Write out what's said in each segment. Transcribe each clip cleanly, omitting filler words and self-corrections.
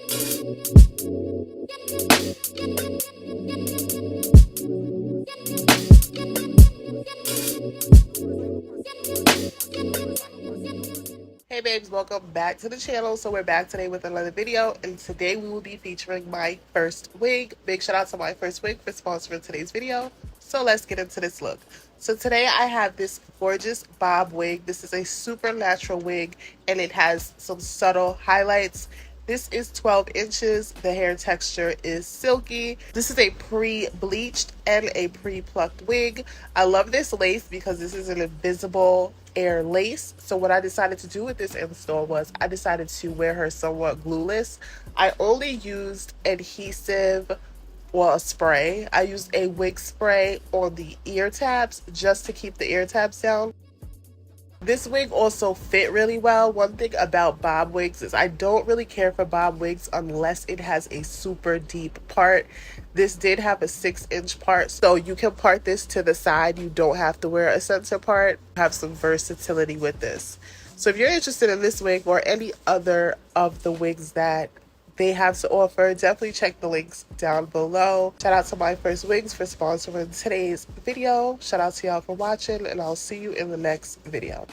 Hey babes, welcome back to the channel. So we're back today with another video, and today we will be featuring my first wig. Big shout out to Myfirstwig for sponsoring today's video. So let's get into this look. So today I have this gorgeous bob wig. This is a super natural wig and it has some subtle highlights. This is 12 inches. The hair texture is silky. This is a pre-bleached and a pre-plucked wig. I love this lace because this is an invisible air lace. So what I decided to do with this install was I decided to wear her somewhat glueless. I only used adhesive, well, a spray. I used a wig spray on the ear tabs just to keep the ear tabs down. This wig also fit really well. One thing about bob wigs is I don't really care for bob wigs unless it has a super deep part. This did have a 6-inch part, so you can part this to the side. You don't have to wear a center part. Have some versatility with this. So if you're interested in this wig or any other of the wigs that they have to offer, definitely check the links down below. Shout out to Myfirstwigs for sponsoring today's video. Shout out to y'all for watching, and I'll see you in the next video.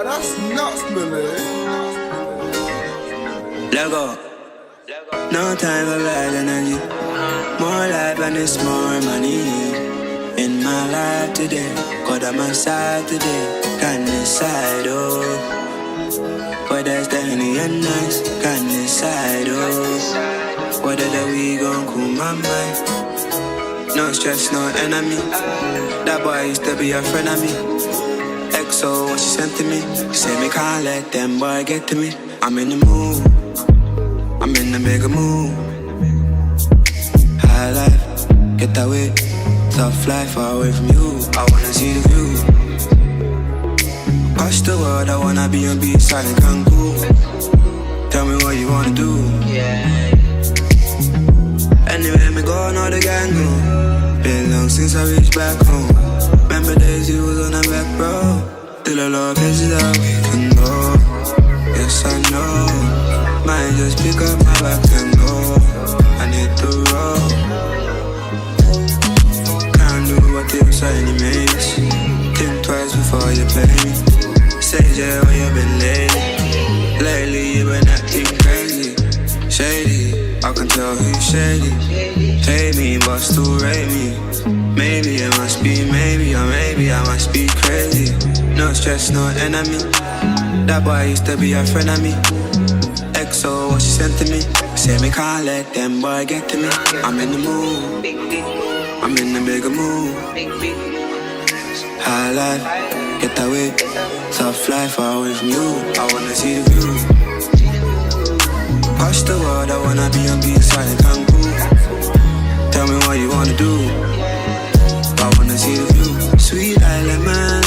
That's nuts, Millie. Let go. No time for bad energy. More life and it's more money in my life today. God, I'm outside today, can't decide, oh. Whether's the Henny and nice, can't decide, oh. Whether that we gon' cool my mind. No stress, no enemy. That boy used to be a friend of me. XO, what she sent to me. Say me can't let them boy get to me. I'm in the mood, I'm in the bigger mood. High life, get away. Tough life, far away from you. I wanna see the view. Across the world, I wanna be on beach side in Cancun. Tell me what you wanna do. Yeah. Anywhere me go, know the gang go. Been long since I reached back home. Remember days you was on a back row. Till the love is that we can go. Yes, I know. Might just pick up my back and go. I need to roll. Can't do what you say anyways. Think twice before you play me. Say yeah, when you been late. Lately you been acting crazy. Shady, I can tell who's shady. Hate me, but still rate me. Maybe it must be, maybe, or maybe I must be crazy. No stress, no enemy. That boy used to be a friend of me. XO, what she sent to me. Say me can't let them boy get to me. I'm in the mood, I'm in the bigger mood. High life, get away. Tough life, far away from you. I wanna see the view. Across the world, I wanna be on beach side in Cancun. Tell me what you wanna do. I wanna see the view. Sweet island man,